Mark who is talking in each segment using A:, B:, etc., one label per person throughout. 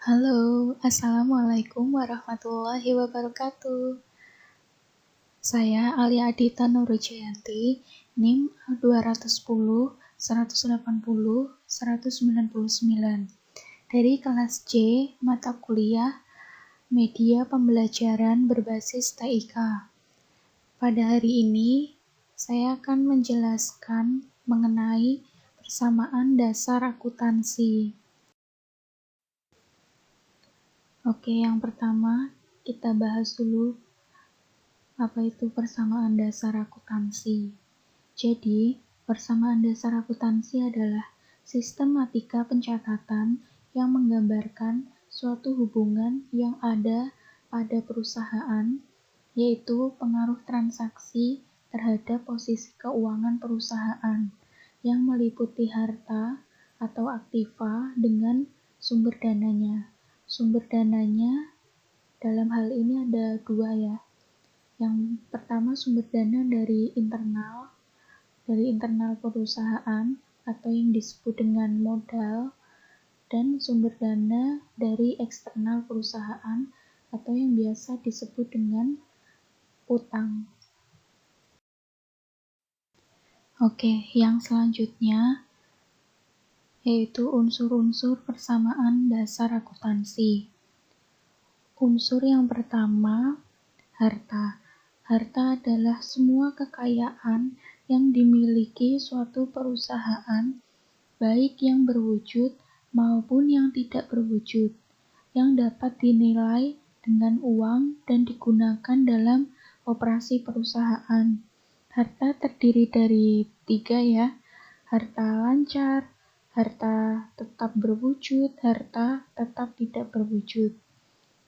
A: Halo, Assalamualaikum warahmatullahi wabarakatuh. Saya Alia Adita Nurjayanti, NIM 210 180 199 dari kelas C, mata kuliah Media Pembelajaran Berbasis TIK. Pada hari ini, saya akan menjelaskan mengenai persamaan dasar akuntansi. Oke, yang pertama kita bahas dulu apa itu persamaan dasar akuntansi. Jadi, persamaan dasar akuntansi adalah sistematika pencatatan yang menggambarkan suatu hubungan yang ada pada perusahaan, yaitu pengaruh transaksi terhadap posisi keuangan perusahaan yang meliputi harta atau aktiva dengan sumber dananya. Sumber dananya dalam hal ini ada dua ya. Yang pertama sumber dana dari internal perusahaan atau yang disebut dengan modal, dan sumber dana dari eksternal perusahaan atau yang biasa disebut dengan utang. Oke, yang selanjutnya yaitu unsur-unsur persamaan dasar akuntansi. Unsur yang pertama, harta. Harta adalah semua kekayaan yang dimiliki suatu perusahaan, baik yang berwujud maupun yang tidak berwujud, yang dapat dinilai dengan uang dan digunakan dalam operasi perusahaan. Harta terdiri dari 3 ya, harta lancar, harta tetap berwujud, harta tetap tidak berwujud.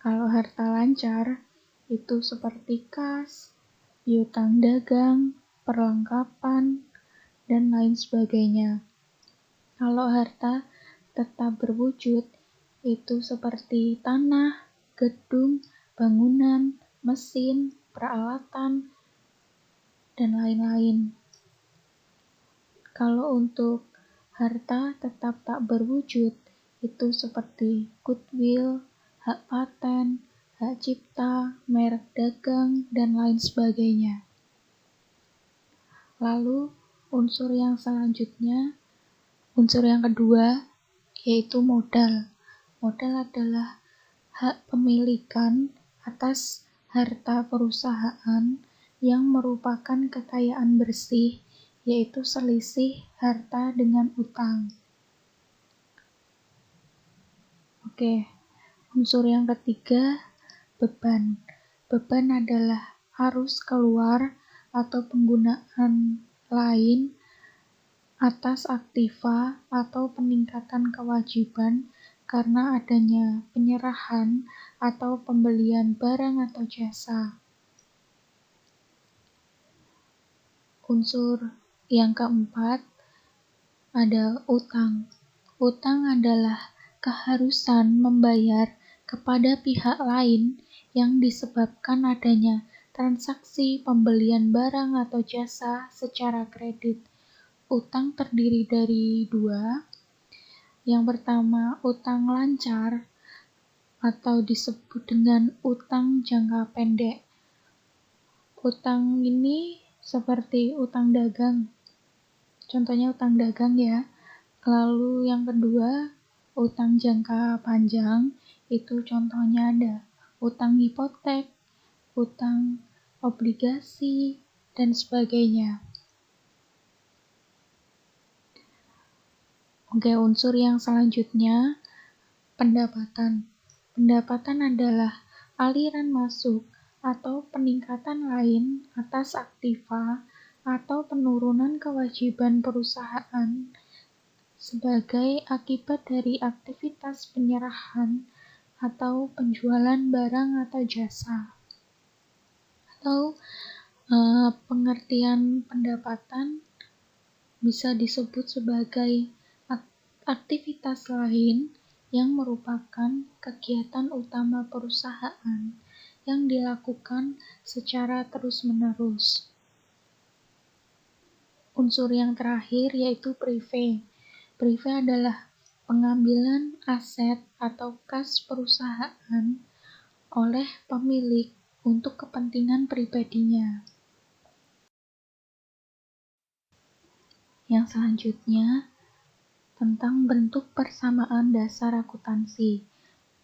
A: Kalau harta lancar itu seperti kas, piutang dagang, perlengkapan, dan lain sebagainya. Kalau harta tetap berwujud itu seperti tanah, gedung, bangunan, mesin, peralatan, dan lain-lain. Kalau untuk harta tetap tak berwujud itu seperti goodwill, hak paten, hak cipta, merek dagang, dan lain sebagainya. Lalu, unsur yang kedua, yaitu modal. Modal adalah hak pemilikan atas harta perusahaan yang merupakan kekayaan bersih, yaitu selisih harta dengan utang. Oke, unsur yang ketiga, beban. Beban adalah arus keluar atau penggunaan lain atas aktiva atau peningkatan kewajiban karena adanya penyerahan atau pembelian barang atau jasa. Unsur yang keempat ada utang. Utang adalah keharusan membayar kepada pihak lain yang disebabkan adanya transaksi pembelian barang atau jasa secara kredit. Utang terdiri dari 2. Yang pertama, utang lancar atau disebut dengan utang jangka pendek. Utang ini seperti utang dagang. Contohnya utang dagang ya. Lalu yang kedua, utang jangka panjang, itu contohnya ada utang hipotek, utang obligasi, dan sebagainya. Oke, unsur yang selanjutnya, pendapatan. Pendapatan adalah aliran masuk atau peningkatan lain atas aktiva atau penurunan kewajiban perusahaan sebagai akibat dari aktivitas penyerahan atau penjualan barang atau jasa. Atau pengertian pendapatan bisa disebut sebagai aktivitas lain yang merupakan kegiatan utama perusahaan yang dilakukan secara terus-menerus. Unsur yang terakhir yaitu prive. Prive adalah pengambilan aset atau kas perusahaan oleh pemilik untuk kepentingan pribadinya. Yang selanjutnya, tentang bentuk persamaan dasar akuntansi.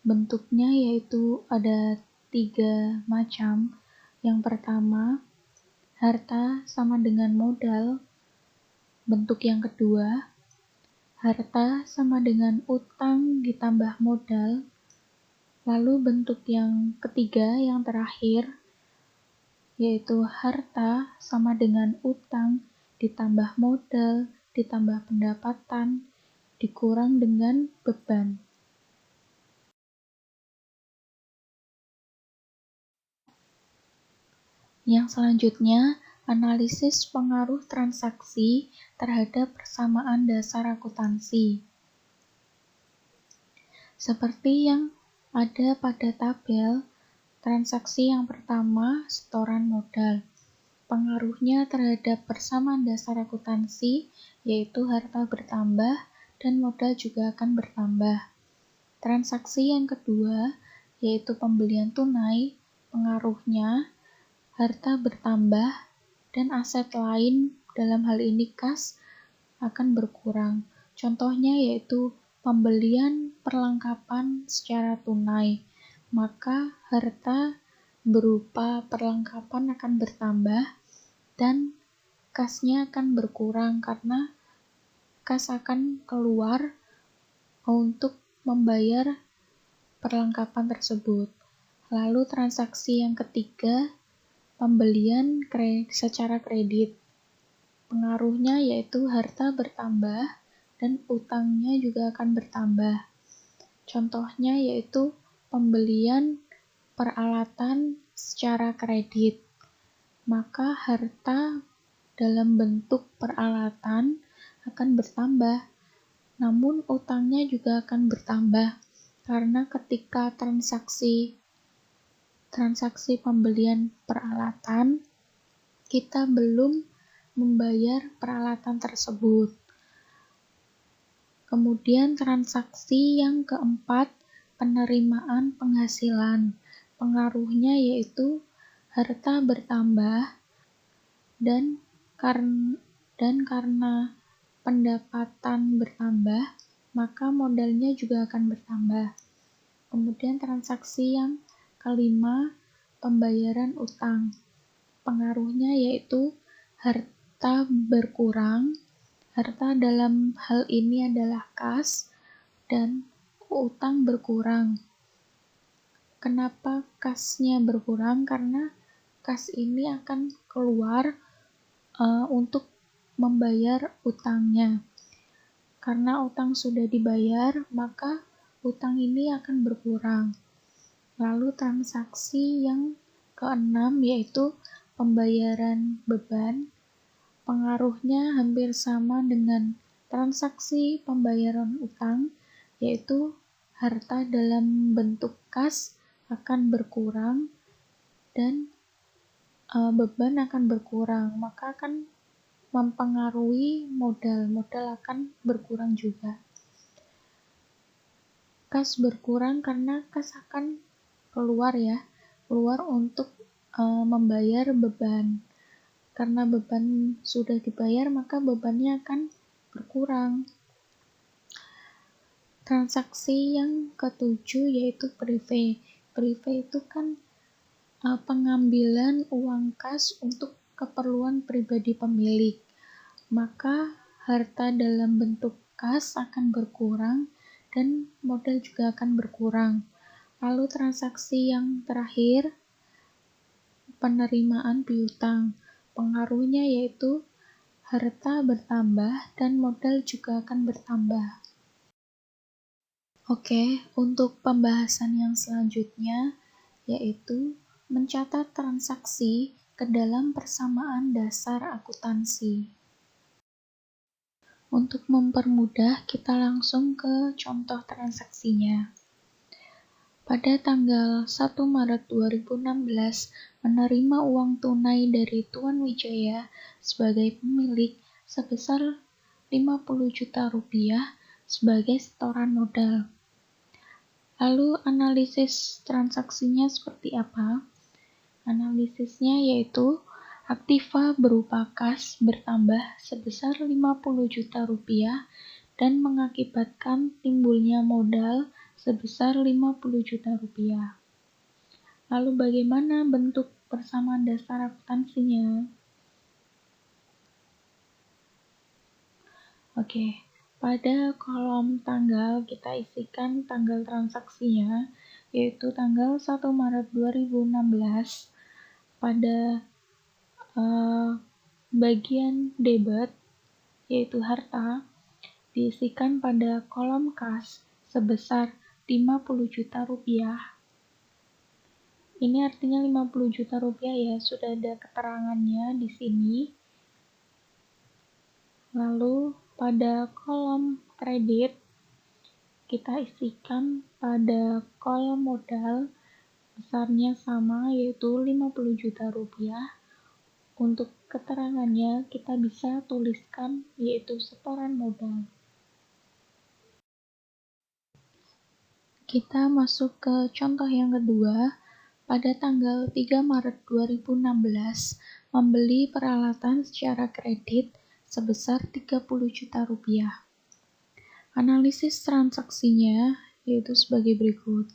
A: Bentuknya yaitu ada 3 macam. Yang pertama, harta sama dengan modal. Bentuk yang kedua, harta sama dengan utang ditambah modal. Lalu bentuk yang ketiga, yang terakhir, yaitu harta sama dengan utang ditambah modal ditambah pendapatan dikurang dengan beban. Yang selanjutnya, analisis pengaruh transaksi terhadap persamaan dasar akuntansi. Seperti yang ada pada tabel, transaksi yang pertama, setoran modal. Pengaruhnya terhadap persamaan dasar akuntansi, yaitu harta bertambah dan modal juga akan bertambah. Transaksi yang kedua, yaitu pembelian tunai, pengaruhnya harta bertambah dan aset lain, dalam hal ini kas, akan berkurang. Contohnya yaitu pembelian perlengkapan secara tunai, maka harta berupa perlengkapan akan bertambah dan kasnya akan berkurang karena kas akan keluar untuk membayar perlengkapan tersebut. Lalu transaksi yang ketiga, pembelian secara kredit. Pengaruhnya yaitu harta bertambah dan utangnya juga akan bertambah. Contohnya yaitu pembelian peralatan secara kredit. Maka harta dalam bentuk peralatan akan bertambah, namun utangnya juga akan bertambah karena ketika transaksi pembelian peralatan, kita belum membayar peralatan tersebut. Kemudian transaksi yang keempat, penerimaan penghasilan. Pengaruhnya yaitu harta bertambah dan karena pendapatan bertambah, maka modalnya juga akan bertambah. Kemudian transaksi yang kelima, pembayaran utang. Pengaruhnya yaitu harta berkurang. Harta dalam hal ini adalah kas dan utang berkurang. Kenapa kasnya berkurang? Karena kas ini akan keluar untuk membayar utangnya. Karena utang sudah dibayar, maka utang ini akan berkurang. Lalu transaksi yang keenam yaitu pembayaran beban. Pengaruhnya hampir sama dengan transaksi pembayaran utang, yaitu harta dalam bentuk kas akan berkurang dan beban akan berkurang, maka akan mempengaruhi modal akan berkurang juga. Kas berkurang karena kas akan keluar untuk membayar beban. Karena beban sudah dibayar, maka bebannya akan berkurang. Transaksi yang ketujuh yaitu prive. Prive itu kan pengambilan uang kas untuk keperluan pribadi pemilik. Maka harta dalam bentuk kas akan berkurang dan modal juga akan berkurang. Lalu transaksi yang terakhir, penerimaan piutang. Pengaruhnya yaitu harta bertambah dan modal juga akan bertambah. Oke, untuk pembahasan yang selanjutnya yaitu mencatat transaksi ke dalam persamaan dasar akuntansi. Untuk mempermudah, kita langsung ke contoh transaksinya. Pada tanggal 1 Maret 2016, menerima uang tunai dari Tuan Wijaya sebagai pemilik sebesar Rp50 juta sebagai setoran modal. Lalu analisis transaksinya seperti apa? Analisisnya yaitu aktiva berupa kas bertambah sebesar 50 juta rupiah dan mengakibatkan timbulnya modal sebesar 50 juta rupiah. Lalu bagaimana bentuk persamaan dasar akuntansinya? Oke, pada kolom tanggal kita isikan tanggal transaksinya, yaitu tanggal 1 Maret 2016. Pada bagian debit, yaitu harta, diisikan pada kolom kas sebesar 50 juta rupiah. Ini artinya 50 juta rupiah ya, sudah ada keterangannya di sini. Lalu pada kolom kredit, kita isikan pada kolom modal, besarnya sama yaitu 50 juta rupiah. Untuk keterangannya kita bisa tuliskan yaitu setoran modal. Kita masuk ke contoh yang kedua. Pada tanggal 3 Maret 2016, membeli peralatan secara kredit sebesar 30 juta rupiah. Analisis transaksinya yaitu sebagai berikut.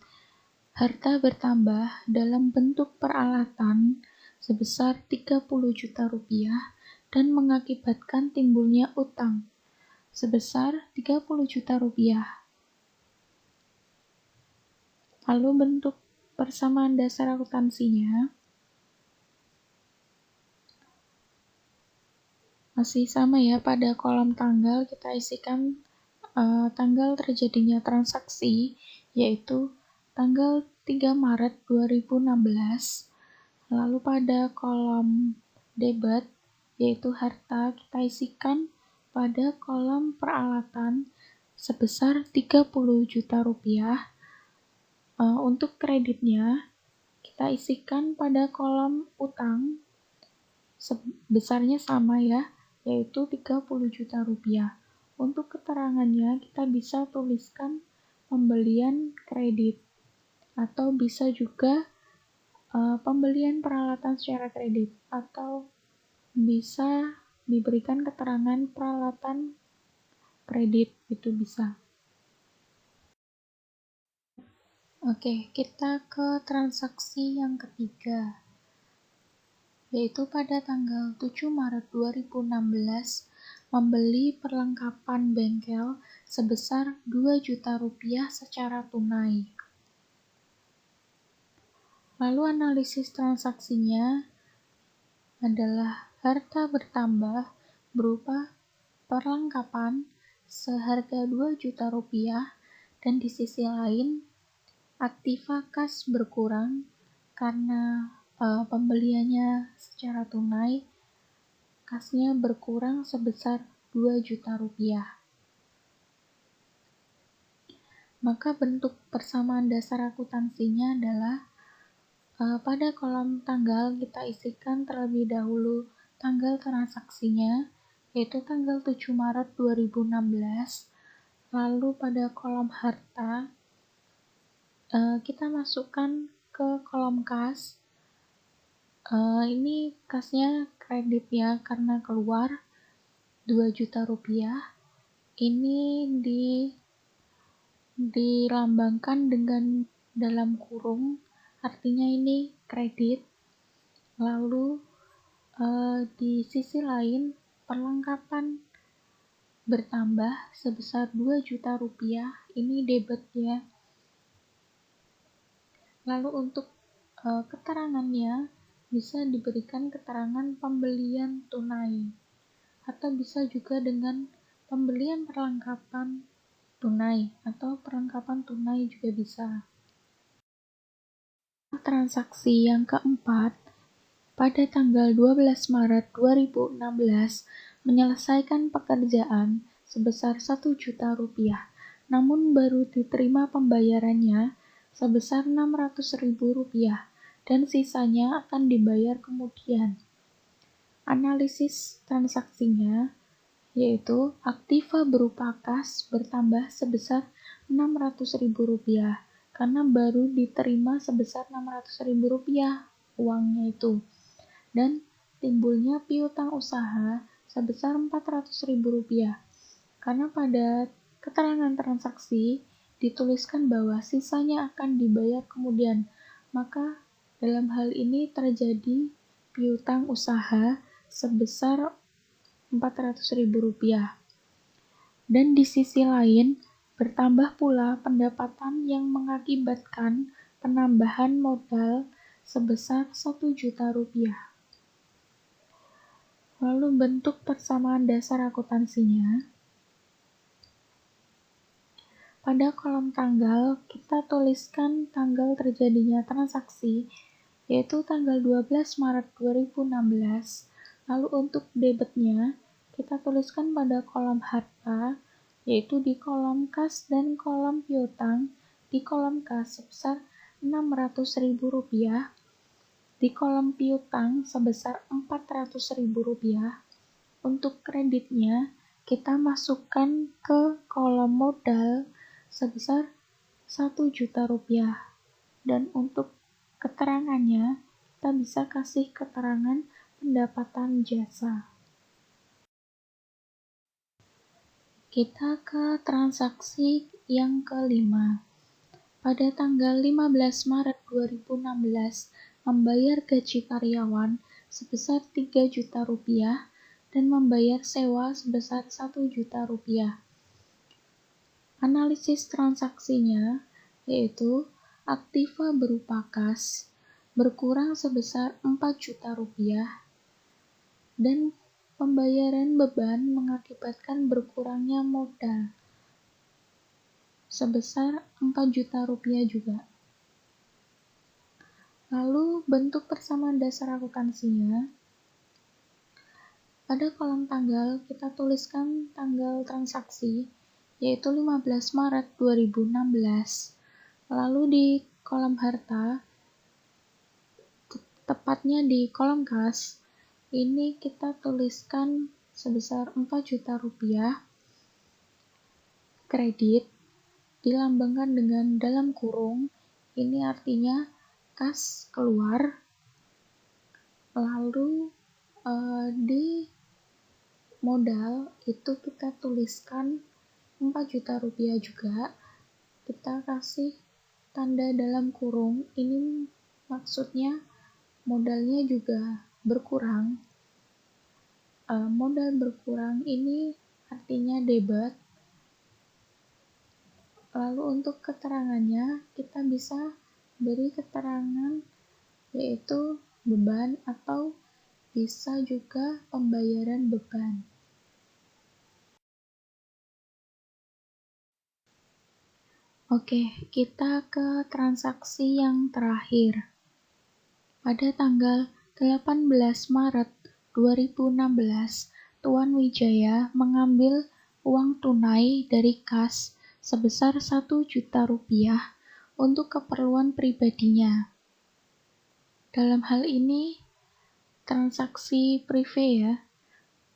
A: Harta bertambah dalam bentuk peralatan sebesar 30 juta rupiah dan mengakibatkan timbulnya utang sebesar 30 juta rupiah. Lalu bentuk persamaan dasar akuntansinya masih sama ya, pada kolom tanggal kita isikan tanggal terjadinya transaksi, yaitu tanggal 3 Maret 2016. Lalu pada kolom debit, yaitu harta, kita isikan pada kolom peralatan sebesar 30 juta rupiah. Untuk kreditnya, kita isikan pada kolom utang, besarnya sama ya, yaitu 30 juta rupiah. Untuk keterangannya, kita bisa tuliskan pembelian kredit, atau bisa juga pembelian peralatan secara kredit, atau bisa diberikan keterangan peralatan kredit, itu bisa. Oke, kita ke transaksi yang ketiga, yaitu pada tanggal 7 Maret 2016 membeli perlengkapan bengkel sebesar 2 juta rupiah secara tunai. Lalu analisis transaksinya adalah harta bertambah berupa perlengkapan seharga 2 juta rupiah dan di sisi lain aktiva kas berkurang karena pembeliannya secara tunai, kasnya berkurang sebesar 2 juta rupiah. Maka bentuk persamaan dasar akuntansinya adalah pada kolom tanggal kita isikan terlebih dahulu tanggal transaksinya, yaitu tanggal 7 Maret 2016. Lalu pada kolom harta, kita masukkan ke kolom kas. Ini kasnya kredit ya, karena keluar 2 juta rupiah. Ini dilambangkan dengan dalam kurung, artinya ini kredit. Lalu di sisi lain perlengkapan bertambah sebesar 2 juta rupiah, ini debit ya. Lalu untuk keterangannya bisa diberikan keterangan pembelian tunai, atau bisa juga dengan pembelian perlengkapan tunai, atau perlengkapan tunai juga bisa. Transaksi yang keempat, pada tanggal 12 Maret 2016 menyelesaikan pekerjaan sebesar 1 juta rupiah, namun baru diterima pembayarannya sebesar 600.000 rupiah dan sisanya akan dibayar kemudian. Analisis transaksinya yaitu aktiva berupa kas bertambah sebesar Rp600.000 karena baru diterima sebesar Rp600.000 uangnya itu, dan timbulnya piutang usaha sebesar Rp400.000 karena pada keterangan transaksi dituliskan bahwa sisanya akan dibayar kemudian, maka dalam hal ini terjadi piutang usaha sebesar Rp400.000. Dan di sisi lain, bertambah pula pendapatan yang mengakibatkan penambahan modal sebesar Rp1.000.000. Lalu bentuk persamaan dasar akuntansinya. Pada kolom tanggal, kita tuliskan tanggal terjadinya transaksi, yaitu tanggal 12 Maret 2016. Lalu untuk debitnya, kita tuliskan pada kolom harta, yaitu di kolom kas dan kolom piutang. Di kolom kas sebesar Rp600.000, di kolom piutang sebesar Rp400.000. Untuk kreditnya, kita masukkan ke kolom modal sebesar Rp1.000.000. Dan untuk keterangannya, kita bisa kasih keterangan pendapatan jasa. Kita ke transaksi yang kelima. Pada tanggal 15 Maret 2016, membayar gaji karyawan sebesar Rp3.000.000 dan membayar sewa sebesar Rp1.000.000. Analisis transaksinya yaitu aktiva berupa kas berkurang sebesar Rp4.000.000 dan pembayaran beban mengakibatkan berkurangnya modal sebesar Rp4.000.000 juga. Lalu bentuk persamaan dasar akuntansinya. Pada kolom tanggal kita tuliskan tanggal transaksi, yaitu 15 Maret 2016. Lalu di kolom harta, tepatnya di kolom kas, ini kita tuliskan sebesar Rp4.000.000. Kredit dilambangkan dengan dalam kurung, ini artinya kas keluar. Lalu di modal itu kita tuliskan Rp4.000.000 juga, kita kasih tanda dalam kurung, ini maksudnya modalnya juga berkurang. Modal berkurang ini artinya debit. Lalu untuk keterangannya, kita bisa beri keterangan yaitu beban atau bisa juga pembayaran beban. Oke, kita ke transaksi yang terakhir. Pada tanggal 18 Maret 2016, Tuan Wijaya mengambil uang tunai dari kas sebesar Rp1.000.000 untuk keperluan pribadinya. Dalam hal ini, transaksi prive ya.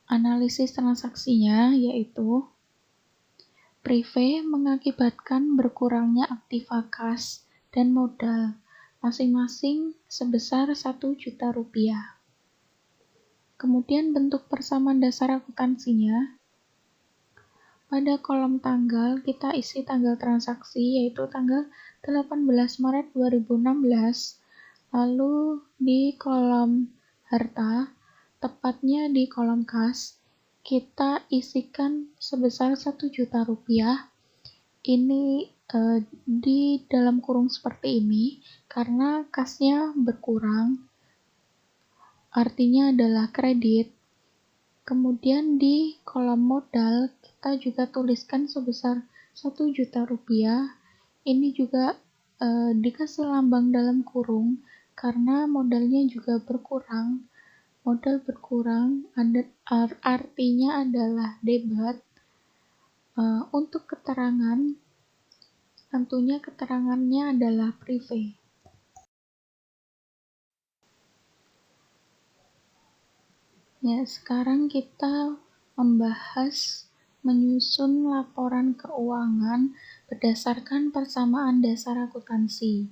A: Analisis transaksinya yaitu prive mengakibatkan berkurangnya aktiva kas dan modal masing-masing sebesar Rp1.000.000. Kemudian bentuk persamaan dasar akuntansinya. Pada kolom tanggal kita isi tanggal transaksi yaitu tanggal 18 Maret 2016. Lalu di kolom harta, tepatnya di kolom kas, kita isikan sebesar Rp1.000.000. Ini di dalam kurung seperti ini karena kasnya berkurang, artinya adalah kredit. Kemudian di kolom modal kita juga tuliskan sebesar Rp1.000.000. Ini juga dikasih lambang dalam kurung karena modalnya juga berkurang. Modal berkurang artinya adalah debit. Untuk keterangan, tentunya keterangannya adalah prive. Ya, sekarang kita membahas menyusun laporan keuangan berdasarkan persamaan dasar akuntansi.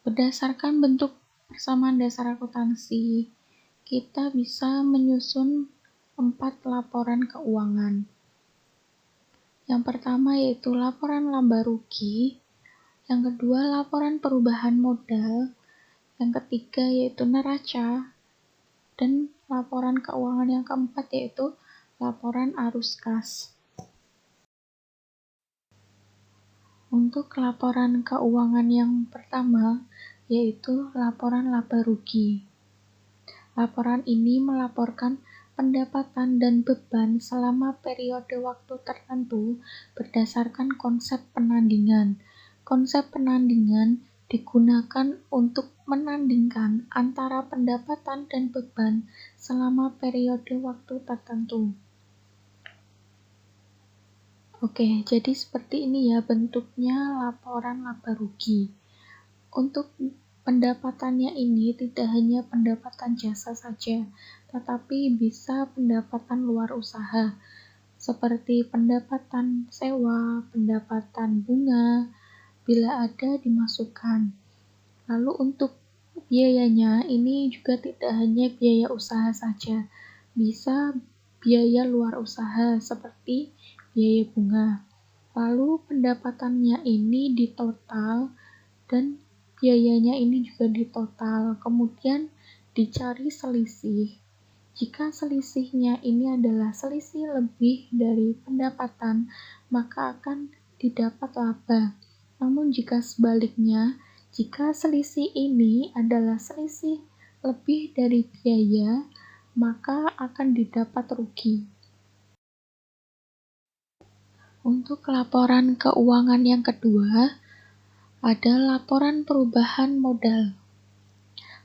A: Berdasarkan bentuk persamaan dasar akuntansi, kita bisa menyusun 4 laporan keuangan. Yang pertama yaitu laporan laba rugi, yang kedua laporan perubahan modal, yang ketiga yaitu neraca, dan laporan keuangan yang keempat yaitu laporan arus kas. Untuk laporan keuangan yang pertama yaitu laporan laba rugi. Laporan ini melaporkan pendapatan dan beban selama periode waktu tertentu berdasarkan konsep penandingan. Konsep penandingan digunakan untuk menandingkan antara pendapatan dan beban selama periode waktu tertentu. Oke, jadi seperti ini ya bentuknya laporan laba rugi. Untuk pendapatannya ini tidak hanya pendapatan jasa saja, tetapi bisa pendapatan luar usaha, seperti pendapatan sewa, pendapatan bunga, bila ada dimasukkan. Lalu untuk biayanya ini juga tidak hanya biaya usaha saja, bisa biaya luar usaha seperti biaya bunga. Lalu pendapatannya ini ditotal dan biayanya ini juga ditotal, kemudian dicari selisih. Jika selisihnya ini adalah selisih lebih dari pendapatan, maka akan didapat laba. Namun jika sebaliknya, jika selisih ini adalah selisih lebih dari biaya, maka akan didapat rugi. Untuk laporan keuangan yang kedua, ada laporan perubahan modal.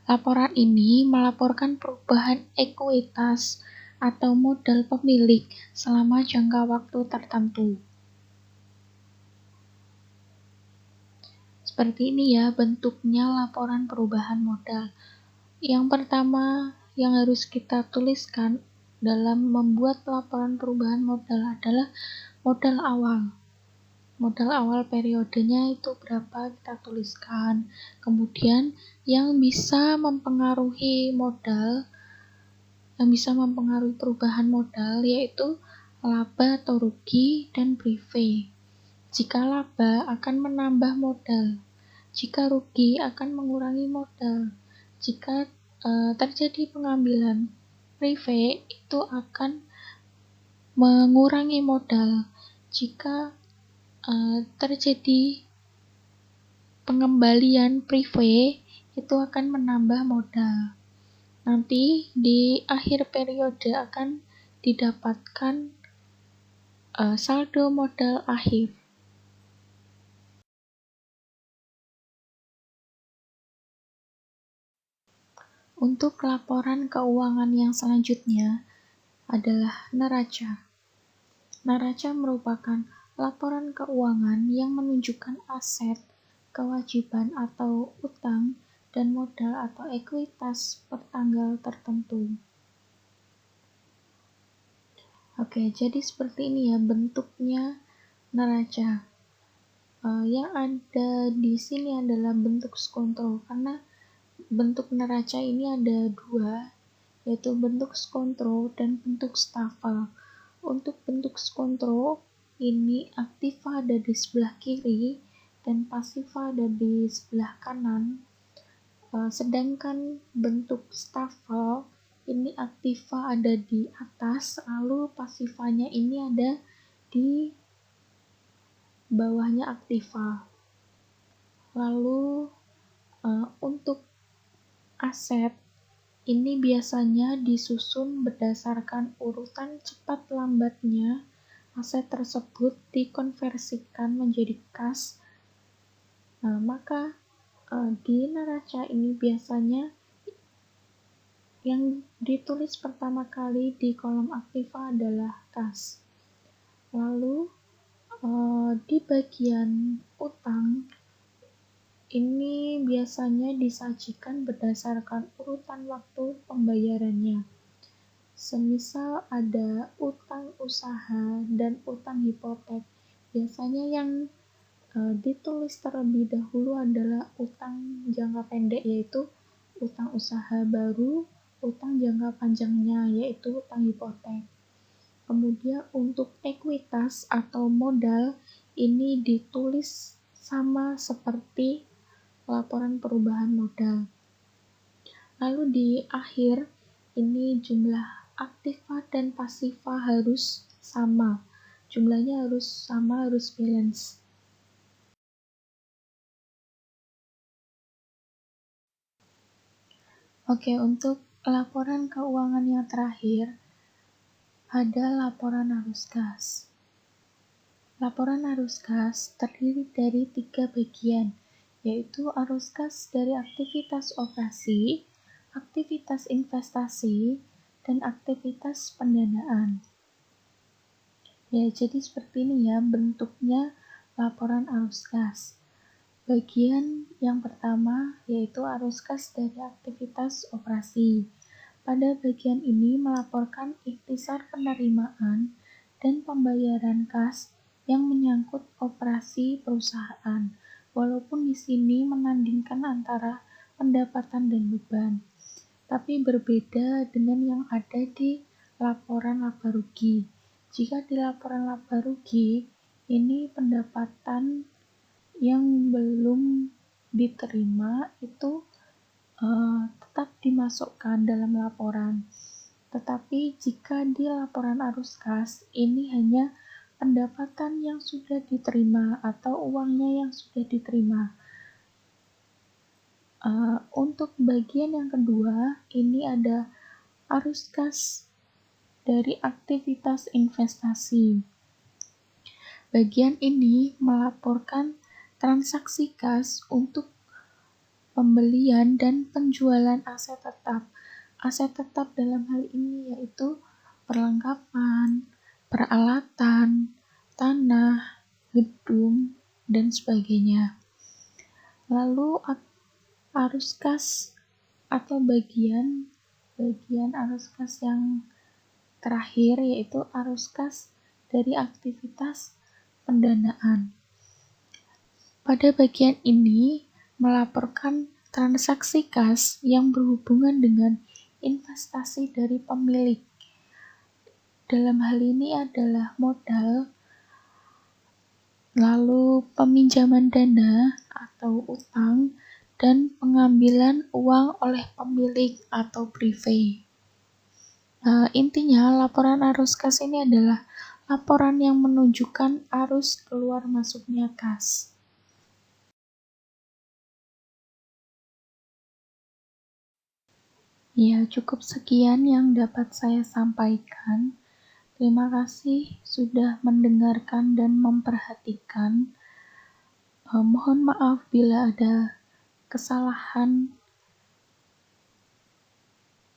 A: Laporan ini melaporkan perubahan ekuitas atau modal pemilik selama jangka waktu tertentu. Seperti ini ya bentuknya laporan perubahan modal. Yang pertama yang harus kita tuliskan dalam membuat laporan perubahan modal adalah modal awal. Modal awal periodenya itu berapa kita tuliskan. Kemudian yang bisa mempengaruhi perubahan modal yaitu laba atau rugi dan prive. Jika laba akan menambah modal, jika rugi akan mengurangi modal. Jika terjadi pengambilan prive itu akan mengurangi modal. Jika terjadi pengembalian prive itu akan menambah modal. Nanti di akhir periode akan didapatkan saldo modal akhir. Untuk laporan keuangan yang selanjutnya adalah neraca. Neraca merupakan laporan keuangan yang menunjukkan aset, kewajiban atau utang, dan modal atau ekuitas per tanggal tertentu. Oke, jadi seperti ini ya bentuknya neraca. Yang ada di sini adalah bentuk skontro, karena bentuk neraca ini ada dua, yaitu bentuk skontro dan bentuk stafel. Untuk bentuk skontro ini aktiva ada di sebelah kiri dan pasiva ada di sebelah kanan. Sedangkan bentuk stafel ini aktiva ada di atas, lalu pasivanya ini ada di bawahnya aktiva. Lalu untuk aset ini biasanya disusun berdasarkan urutan cepat lambatnya aset tersebut dikonversikan menjadi kas. Maka di neraca ini biasanya yang ditulis pertama kali di kolom aktiva adalah kas. Lalu di bagian utang ini biasanya disajikan berdasarkan urutan waktu pembayarannya. Semisal ada utang usaha dan utang hipotek, biasanya yang ditulis terlebih dahulu adalah utang jangka pendek, yaitu utang usaha, baru utang jangka panjangnya, yaitu utang hipotek. Kemudian untuk ekuitas atau modal ini ditulis sama seperti laporan perubahan modal. Lalu di akhir ini jumlah aktiva dan pasiva harus sama. Jumlahnya harus sama, harus balance. Oke, untuk laporan keuangan yang terakhir ada laporan arus kas. Laporan arus kas terdiri dari 3 bagian, yaitu arus kas dari aktivitas operasi, aktivitas investasi, dan aktivitas pendanaan. Ya, jadi seperti ini ya bentuknya laporan arus kas. Bagian yang pertama yaitu arus kas dari aktivitas operasi. Pada bagian ini melaporkan ikhtisar penerimaan dan pembayaran kas yang menyangkut operasi perusahaan, walaupun di sini menandingkan antara pendapatan dan beban, tapi berbeda dengan yang ada di laporan laba rugi. Jika di laporan laba rugi, ini pendapatan yang belum diterima itu tetap dimasukkan dalam laporan. Tetapi jika di laporan arus kas, ini hanya pendapatan yang sudah diterima atau uangnya yang sudah diterima. Untuk bagian yang kedua, ini ada arus kas dari aktivitas investasi. Bagian ini melaporkan transaksi kas untuk pembelian dan penjualan aset tetap. Aset tetap dalam hal ini yaitu perlengkapan, peralatan, tanah, gedung, dan sebagainya. Lalu arus kas atau bagian arus kas yang terakhir yaitu arus kas dari aktivitas pendanaan. Pada bagian ini melaporkan transaksi kas yang berhubungan dengan investasi dari pemilik. Dalam hal ini adalah modal, lalu peminjaman dana atau utang, dan pengambilan uang oleh pemilik atau prive. Intinya laporan arus kas ini adalah laporan yang menunjukkan arus keluar masuknya kas. Ya, cukup sekian yang dapat saya sampaikan. Terima kasih sudah mendengarkan dan memperhatikan. Mohon maaf bila ada kesalahan.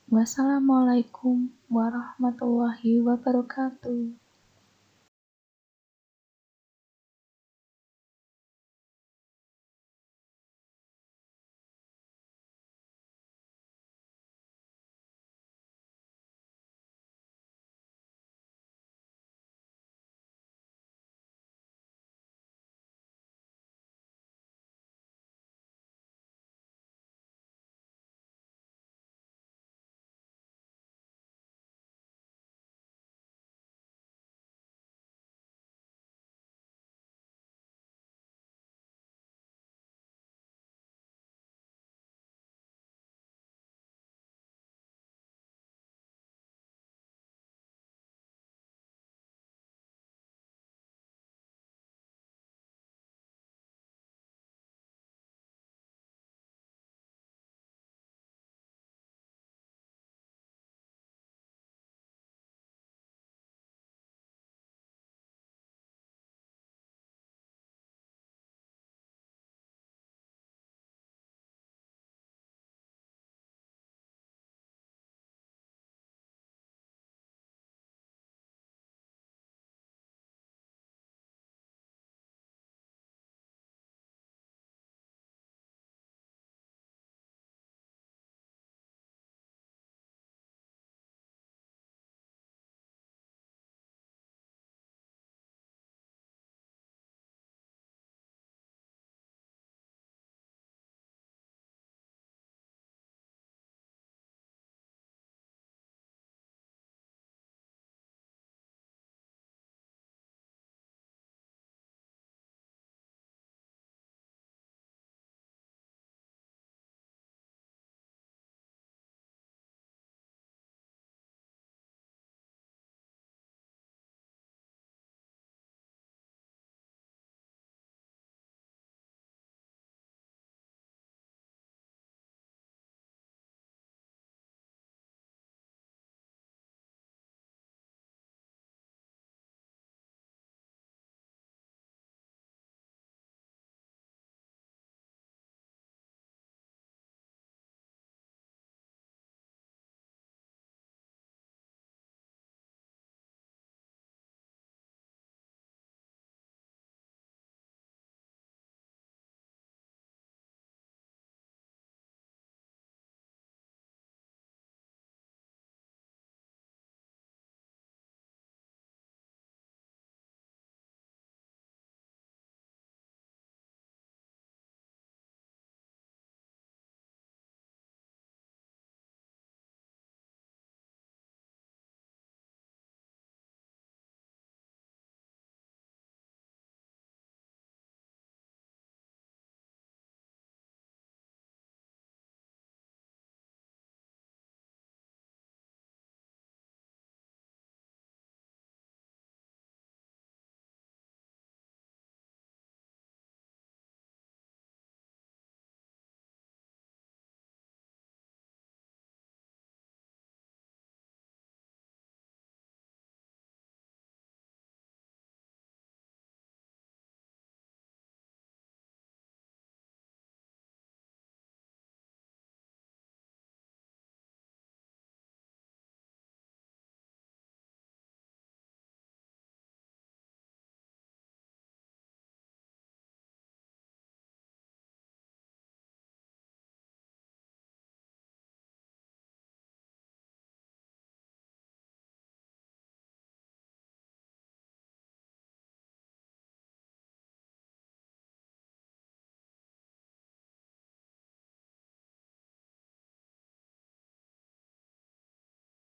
A: Wassalamualaikum warahmatullahi wabarakatuh.